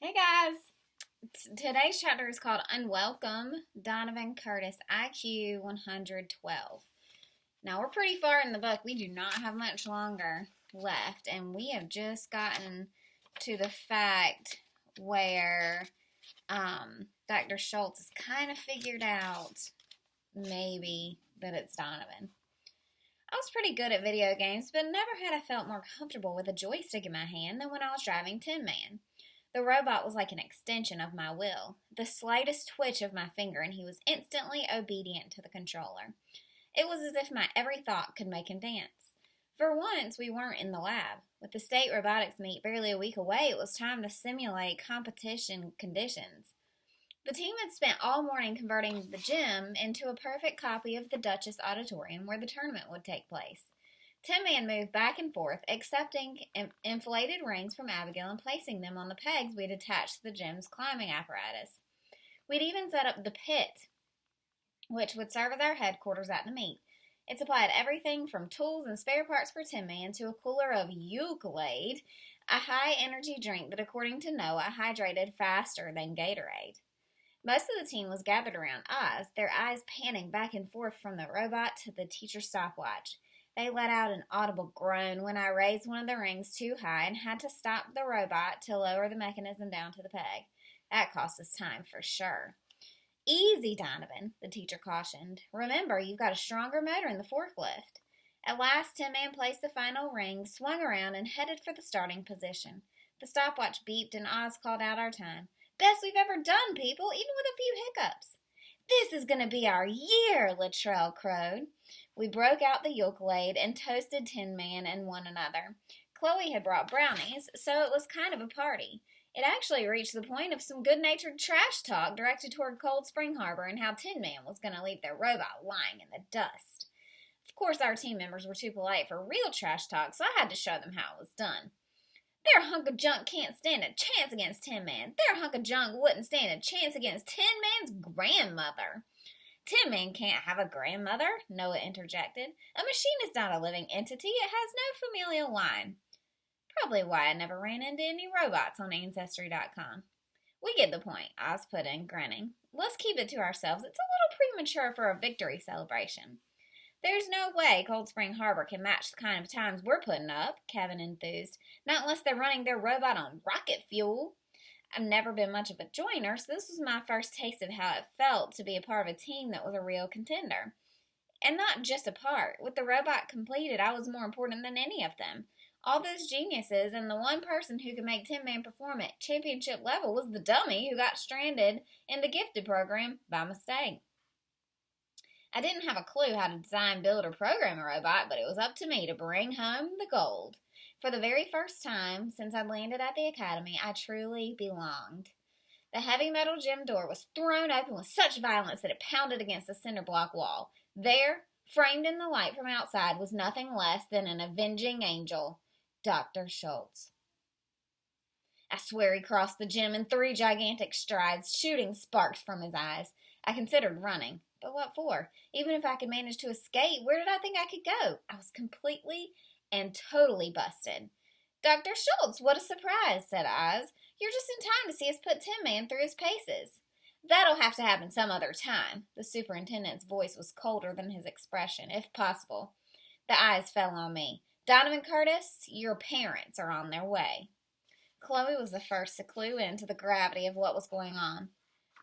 Hey guys! Today's chapter is called Unwelcome, Donovan Curtis, IQ 112. Now, we're pretty far in the book. We do not have much longer left, and we have just gotten to the fact where Dr. Schultz has kind of figured out, maybe, that it's Donovan. I was pretty good at video games, but never had I felt more comfortable with a joystick in my hand than when I was driving Tin Man. The robot was like an extension of my will. The slightest twitch of my finger, and he was instantly obedient to the controller. It was as if my every thought could make him dance. For once, we weren't in the lab. With the state robotics meet barely a week away, it was time to simulate competition conditions. The team had spent all morning converting the gym into a perfect copy of the Duchess Auditorium where the tournament would take place. Tin Man moved back and forth, accepting inflated rings from Abigail and placing them on the pegs we'd attached to the gym's climbing apparatus. We'd even set up the pit, which would serve as our headquarters at the meet. It supplied everything from tools and spare parts for Tin Man to a cooler of UNGIFTED, a high-energy drink that, according to Noah, hydrated faster than Gatorade. Most of the team was gathered around Oz, their eyes panning back and forth from the robot to the teacher's stopwatch. They let out an audible groan when I raised one of the rings too high and had to stop the robot to lower the mechanism down to the peg. That cost us time for sure. Easy, Donovan, the teacher cautioned. Remember, you've got a stronger motor in the forklift. At last, Tin Man placed the final ring, swung around, and headed for the starting position. The stopwatch beeped and Oz called out our time. Best we've ever done, people, even with a few hiccups. This is going to be our year, Latrell crowed. We broke out the ukulele and toasted Tin Man and one another. Chloe had brought brownies, so it was kind of a party. It actually reached the point of some good-natured trash talk directed toward Cold Spring Harbor and how Tin Man was going to leave their robot lying in the dust. Of course, our team members were too polite for real trash talk, so I had to show them how it was done. Their hunk of junk can't stand a chance against Tin Man. Their hunk of junk wouldn't stand a chance against Tin Man's grandmother. Tin Man can't have a grandmother, Noah interjected. A machine is not a living entity. It has no familial line. Probably why I never ran into any robots on Ancestry.com. We get the point, Oz put in, grinning. Let's keep it to ourselves. It's a little premature for a victory celebration. There's no way Cold Spring Harbor can match the kind of times we're putting up, Kevin enthused. Not unless they're running their robot on rocket fuel. I've never been much of a joiner, so this was my first taste of how it felt to be a part of a team that was a real contender. And not just a part. With the robot completed, I was more important than any of them. All those geniuses, and the one person who could make Tin Man perform at championship level was the dummy who got stranded in the gifted program by mistake. I didn't have a clue how to design, build, or program a robot, but it was up to me to bring home the gold. For the very first time since I'd landed at the academy, I truly belonged. The heavy metal gym door was thrown open with such violence that it pounded against the cinder block wall. There, framed in the light from outside, was nothing less than an avenging angel, Dr. Schultz. I swear he crossed the gym in 3 gigantic strides, shooting sparks from his eyes. I considered running. But what for? Even if I could manage to escape, where did I think I could go? I was completely and totally busted. Dr. Schultz, what a surprise, said Oz. You're just in time to see us put Tin Man through his paces. That'll have to happen some other time. The superintendent's voice was colder than his expression, if possible. The eyes fell on me. Donovan Curtis, your parents are on their way. Chloe was the first to clue into the gravity of what was going on.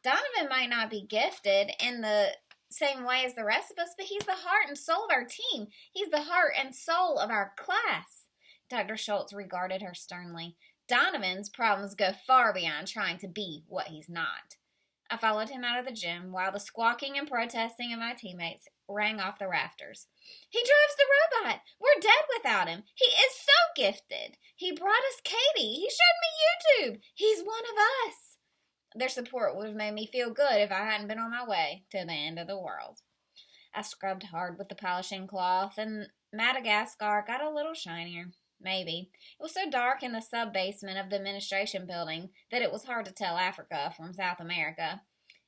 Donovan might not be gifted in the same way as the rest of us, but he's the heart and soul of our team. He's the heart and soul of our class. Dr. Schultz regarded her sternly. Donovan's problems go far beyond trying to be what he's not. I followed him out of the gym while the squawking and protesting of my teammates rang off the rafters. He drives the robot. We're dead without him. He is so gifted. He brought us Katie. He showed me YouTube. He's one of us. Their support would have made me feel good if I hadn't been on my way to the end of the world. I scrubbed hard with the polishing cloth, and Madagascar got a little shinier. Maybe. It was so dark in the sub-basement of the administration building that it was hard to tell Africa from South America.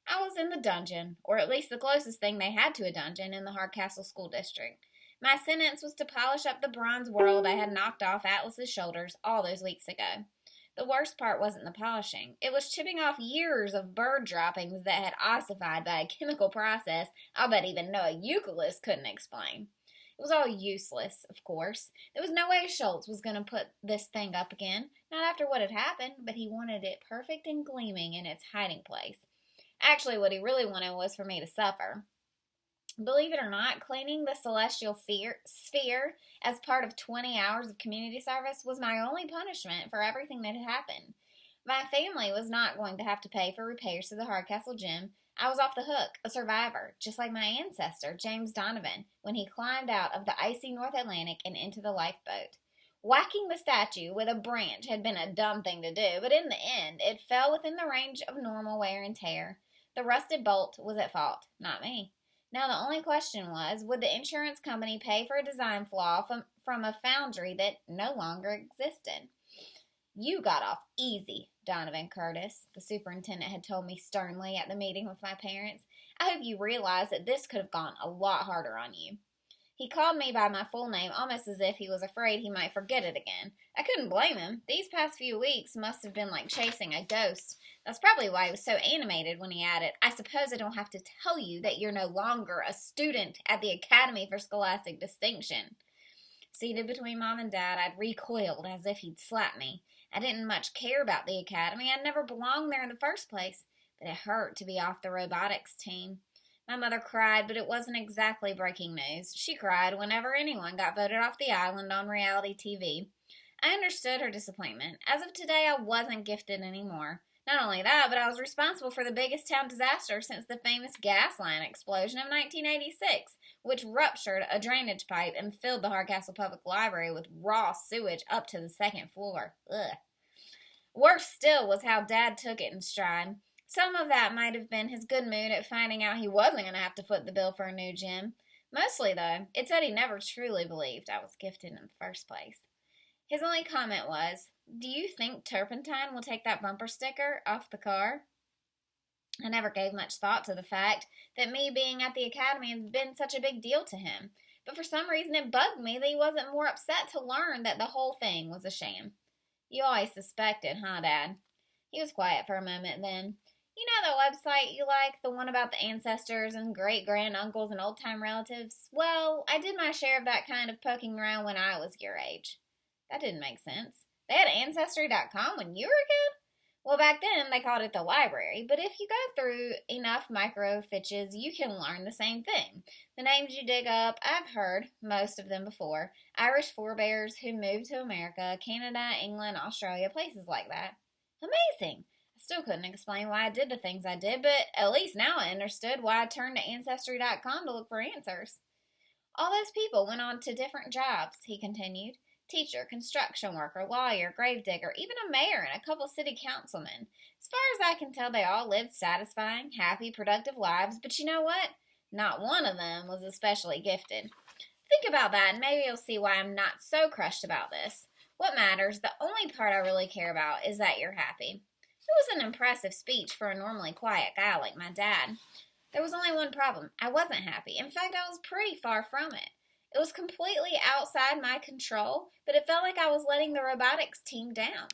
I was in the dungeon, or at least the closest thing they had to a dungeon in the Hardcastle School District. My sentence was to polish up the bronze world I had knocked off Atlas's shoulders all those weeks ago. The worst part wasn't the polishing. It was chipping off years of bird droppings that had ossified by a chemical process I'll bet even Noah Euclid couldn't explain. It was all useless, of course. There was no way Schultz was going to put this thing up again, not after what had happened, but he wanted it perfect and gleaming in its hiding place. Actually, what he really wanted was for me to suffer. Believe it or not, cleaning the celestial sphere as part of 20 hours of community service was my only punishment for everything that had happened. My family was not going to have to pay for repairs to the Hardcastle gym. I was off the hook, a survivor, just like my ancestor, James Donovan, when he climbed out of the icy North Atlantic and into the lifeboat. Whacking the statue with a branch had been a dumb thing to do, but in the end, it fell within the range of normal wear and tear. The rusted bolt was at fault, not me. Now the only question was, would the insurance company pay for a design flaw from a foundry that no longer existed? You got off easy, Donovan Curtis, the superintendent had told me sternly at the meeting with my parents. I hope you realize that this could have gone a lot harder on you. He called me by my full name almost as if he was afraid he might forget it again. I couldn't blame him. These past few weeks must have been like chasing a ghost. That's probably why he was so animated when he added, I suppose I don't have to tell you that you're no longer a student at the Academy for Scholastic Distinction. Seated between Mom and Dad, I'd recoiled as if he'd slapped me. I didn't much care about the Academy. I'd never belonged there in the first place. But it hurt to be off the robotics team. My mother cried, but it wasn't exactly breaking news. She cried whenever anyone got voted off the island on reality TV. I understood her disappointment. As of today, I wasn't gifted anymore. Not only that, but I was responsible for the biggest town disaster since the famous gas line explosion of 1986, which ruptured a drainage pipe and filled the Hardcastle Public Library with raw sewage up to the second floor. Ugh. Worse still was how Dad took it in stride. Some of that might have been his good mood at finding out he wasn't going to have to foot the bill for a new gym. Mostly, though, it said he never truly believed I was gifted in the first place. His only comment was, do you think Turpentine will take that bumper sticker off the car? I never gave much thought to the fact that me being at the Academy had been such a big deal to him, but for some reason it bugged me that he wasn't more upset to learn that the whole thing was a sham. You always suspected, huh, Dad? He was quiet for a moment then. You know that website you like, the one about the ancestors and great-granduncles and old-time relatives? Well, I did my share of that kind of poking around when I was your age. That didn't make sense. They had Ancestry.com when you were a kid? Well, back then they called it the library, but if you go through enough microfiches, you can learn the same thing. The names you dig up, I've heard most of them before. Irish forebears who moved to America, Canada, England, Australia, places like that. Amazing! I still couldn't explain why I did the things I did, but at least now I understood why I turned to Ancestry.com to look for answers. All those people went on to different jobs, he continued. Teacher, construction worker, lawyer, gravedigger, even a mayor and a couple city councilmen. As far as I can tell, they all lived satisfying, happy, productive lives, but you know what? Not one of them was especially gifted. Think about that and maybe you'll see why I'm not so crushed about this. What matters, the only part I really care about, is that you're happy. It was an impressive speech for a normally quiet guy like my dad. There was only one problem. I wasn't happy. In fact, I was pretty far from it. It was completely outside my control, but it felt like I was letting the robotics team down.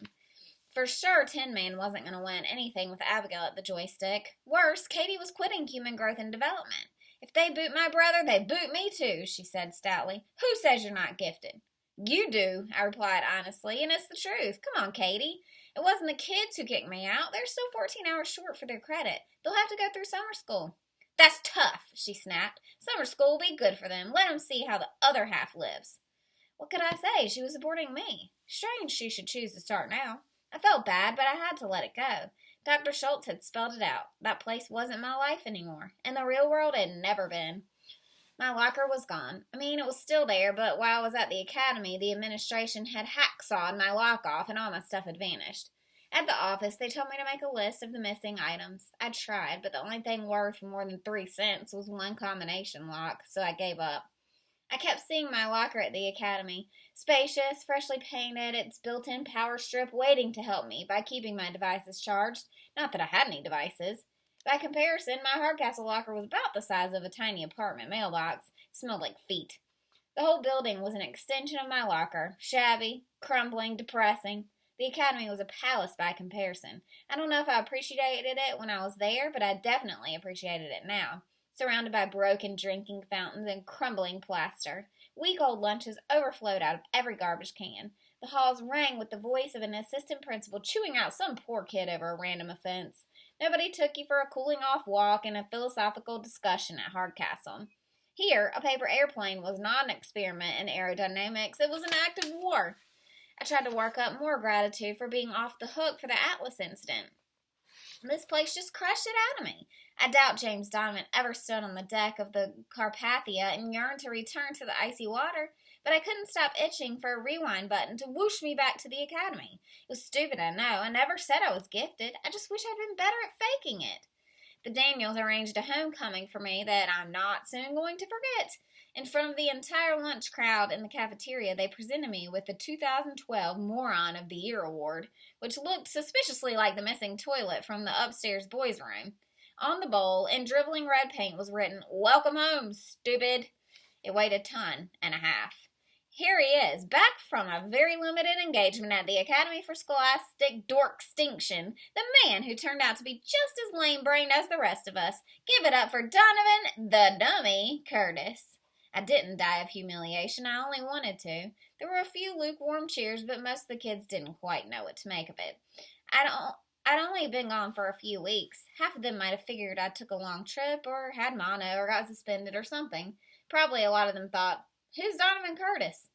For sure, Tin Man wasn't going to win anything with Abigail at the joystick. Worse, Katie was quitting human growth and development. If they boot my brother, they boot me too, she said stoutly. Who says you're not gifted? You do, I replied honestly, and it's the truth. Come on, Katie. It wasn't the kids who kicked me out. They're still 14 hours short for their credit. They'll have to go through summer school. That's tough, she snapped. Summer school will be good for them. Let them see how the other half lives. What could I say? She was supporting me. Strange she should choose to start now. I felt bad, but I had to let it go. Dr. Schultz had spelled it out. That place wasn't my life anymore. And the real world had never been. My locker was gone. I mean, it was still there, but while I was at the academy, the administration had hacksawed my lock off and all my stuff had vanished. At the office, they told me to make a list of the missing items. I tried, but the only thing worth more than 3 cents was one combination lock, so I gave up. I kept seeing my locker at the academy, spacious, freshly painted, its built-in power strip waiting to help me by keeping my devices charged. Not that I had any devices. By comparison, my Hardcastle locker was about the size of a tiny apartment mailbox. It smelled like feet. The whole building was an extension of my locker, shabby, crumbling, depressing. The academy was a palace by comparison. I don't know if I appreciated it when I was there, but I definitely appreciated it now. Surrounded by broken drinking fountains and crumbling plaster. Week-old lunches overflowed out of every garbage can. The halls rang with the voice of an assistant principal chewing out some poor kid over a random offense. Nobody took you for a cooling-off walk and a philosophical discussion at Hardcastle. Here, a paper airplane was not an experiment in aerodynamics. It was an act of war. I tried to work up more gratitude for being off the hook for the Atlas incident. This place just crushed it out of me. I doubt James Donovan ever stood on the deck of the Carpathia and yearned to return to the icy water, but I couldn't stop itching for a rewind button to whoosh me back to the academy. It was stupid, I know. I never said I was gifted. I just wish I'd been better at faking it. The Daniels arranged a homecoming for me that I'm not soon going to forget. In front of the entire lunch crowd in the cafeteria, they presented me with the 2012 Moron of the Year award, which looked suspiciously like the missing toilet from the upstairs boys' room. On the bowl, in dribbling red paint, was written, "Welcome home, stupid." It weighed a ton and a half. Here he is, back from a very limited engagement at the Academy for Scholastic Dorkstinction, the man who turned out to be just as lame-brained as the rest of us. Give it up for Donovan, the dummy, Curtis. I didn't die of humiliation. I only wanted to. There were a few lukewarm cheers, but most of the kids didn't quite know what to make of it. I'd only been gone for a few weeks. Half of them might have figured I took a long trip or had mono or got suspended or something. Probably a lot of them thought, "Who's Donovan Curtis?"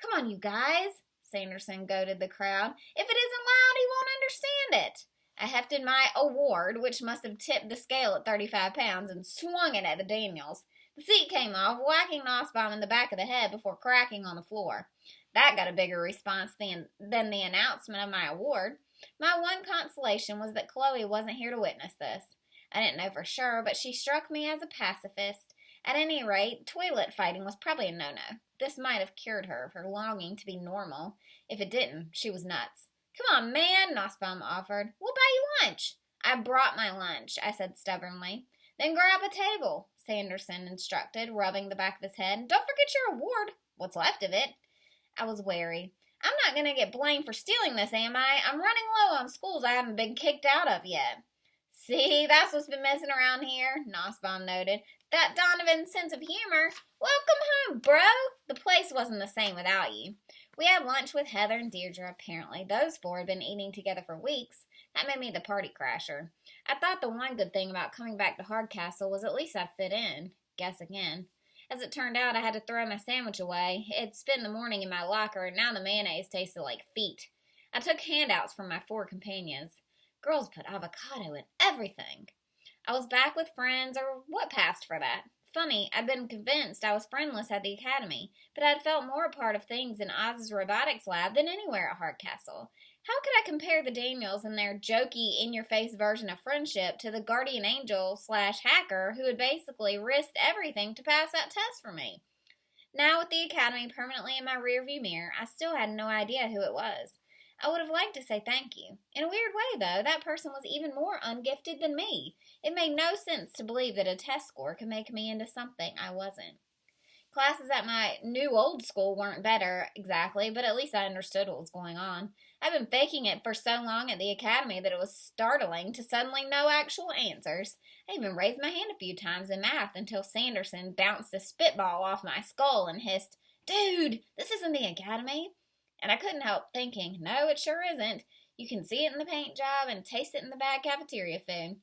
"Come on, you guys," Sanderson goaded the crowd. "If it isn't loud, he won't understand it." I hefted my award, which must have tipped the scale at 35 pounds, and swung it at the Daniels. The seat came off, whacking Nussbaum in the back of the head before cracking on the floor. That got a bigger response than the announcement of my award. My one consolation was that Chloe wasn't here to witness this. I didn't know for sure, but she struck me as a pacifist. At any rate, toilet fighting was probably a no-no. This might have cured her of her longing to be normal. If it didn't, she was nuts. "Come on, man," Nussbaum offered. "We'll buy you lunch." "I brought my lunch," I said stubbornly. "Then grab a table," Sanderson instructed, rubbing the back of his head. "Don't forget your award. What's left of it." I was wary. I'm not going to get blamed for stealing this, am I? I'm running low on schools I haven't been kicked out of yet. "See, that's what's been missing around here," Nussbaum noted. "That Donovan sense of humor. Welcome home, bro. The place wasn't the same without you." We had lunch with Heather and Deirdre, apparently. Those four had been eating together for weeks. That made me the party crasher. I thought the one good thing about coming back to Hardcastle was at least I fit in. Guess again. As it turned out, I had to throw my sandwich away. It had spent the morning in my locker, and now the mayonnaise tasted like feet. I took handouts from my four companions. Girls put avocado in everything. I was back with friends, or what passed for that. Funny, I'd been convinced I was friendless at the academy, but I'd felt more a part of things in Oz's robotics lab than anywhere at Hardcastle. How could I compare the Daniels and their jokey, in-your-face version of friendship to the guardian angel / hacker who had basically risked everything to pass that test for me? Now, with the academy permanently in my rearview mirror, I still had no idea who it was. I would have liked to say thank you. In a weird way, though, that person was even more ungifted than me. It made no sense to believe that a test score could make me into something I wasn't. Classes at my new old school weren't better, exactly, but at least I understood what was going on. I'd been faking it for so long at the academy that it was startling to suddenly know actual answers. I even raised my hand a few times in math until Sanderson bounced a spitball off my skull and hissed, "Dude, this isn't the academy." And I couldn't help thinking, no, it sure isn't. You can see it in the paint job and taste it in the bad cafeteria food.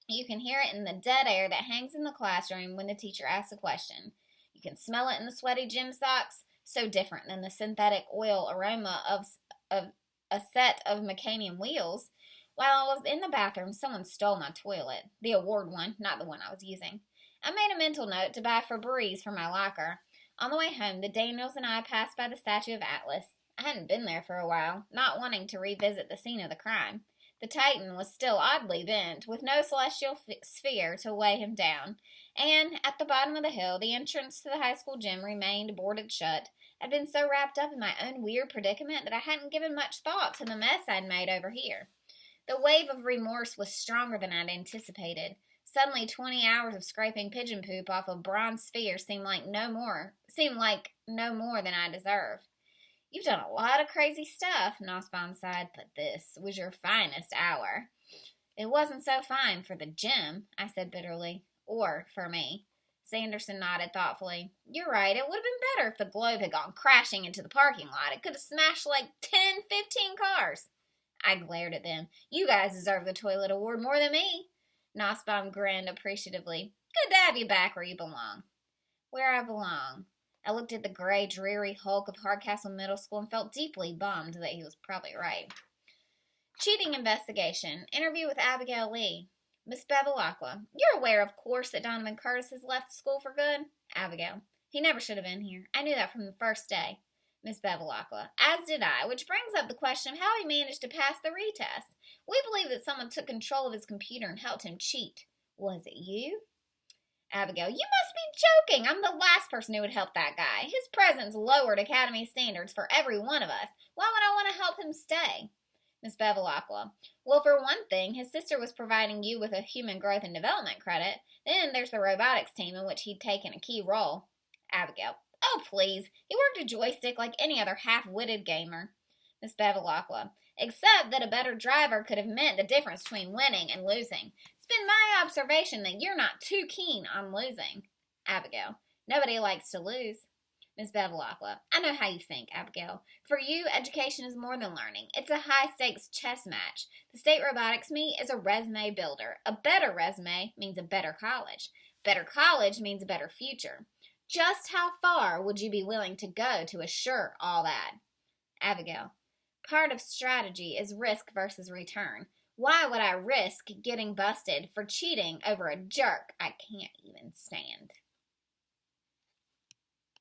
You can hear it in the dead air that hangs in the classroom when the teacher asks a question. You can smell it in the sweaty gym socks, so different than the synthetic oil aroma of a set of Meccanium wheels. While I was in the bathroom, someone stole my toilet. The award one, not the one I was using. I made a mental note to buy Febreze for my locker. On the way home, the Daniels and I passed by the statue of Atlas. I hadn't been there for a while, not wanting to revisit the scene of the crime. The Titan was still oddly bent, with no celestial sphere to weigh him down. And, at the bottom of the hill, the entrance to the high school gym remained boarded shut. I'd been so wrapped up in my own weird predicament that I hadn't given much thought to the mess I'd made over here. The wave of remorse was stronger than I'd anticipated. Suddenly, 20 hours of scraping pigeon poop off a bronze sphere seemed like no more than I deserved. You've done a lot of crazy stuff, Nussbaum sighed, but this was your finest hour. It wasn't so fine for the gym, I said bitterly. Or for me. Sanderson nodded thoughtfully. You're right, it would have been better if the Globe had gone crashing into the parking lot. It could have smashed like 10, 15 cars. I glared at them. You guys deserve the toilet award more than me. Nussbaum grinned appreciatively. Good to have you back where you belong. Where I belong. I looked at the gray, dreary hulk of Hardcastle Middle School and felt deeply bummed that he was probably right. Cheating investigation. Interview with Abigail Lee. Miss Bevilacqua. You're aware, of course, that Donovan Curtis has left school for good? Abigail. He never should have been here. I knew that from the first day. Miss Bevilacqua. As did I, which brings up the question of how he managed to pass the retest. We believe that someone took control of his computer and helped him cheat. Was it you? Abigail. You must be joking. I'm the last person who would help that guy. His presence lowered academy standards for every one of us. Why would I want to help him stay? Miss Bevilacqua. Well, for one thing, his sister was providing you with a human growth and development credit. Then there's the robotics team in which he'd taken a key role. Abigail. Oh, please. He worked a joystick like any other half-witted gamer. Miss Bevilacqua. Except that a better driver could have meant the difference between winning and losing. It's been my observation that you're not too keen on losing. Abigail. Nobody likes to lose. Miss Bevilacqua. I know how you think, Abigail. For you, education is more than learning. It's a high-stakes chess match. The state robotics meet is a resume builder. A better resume means a better college. Better college means a better future. Just how far would you be willing to go to assure all that? Abigail. Part of strategy is risk versus return. Why would I risk getting busted for cheating over a jerk I can't even stand?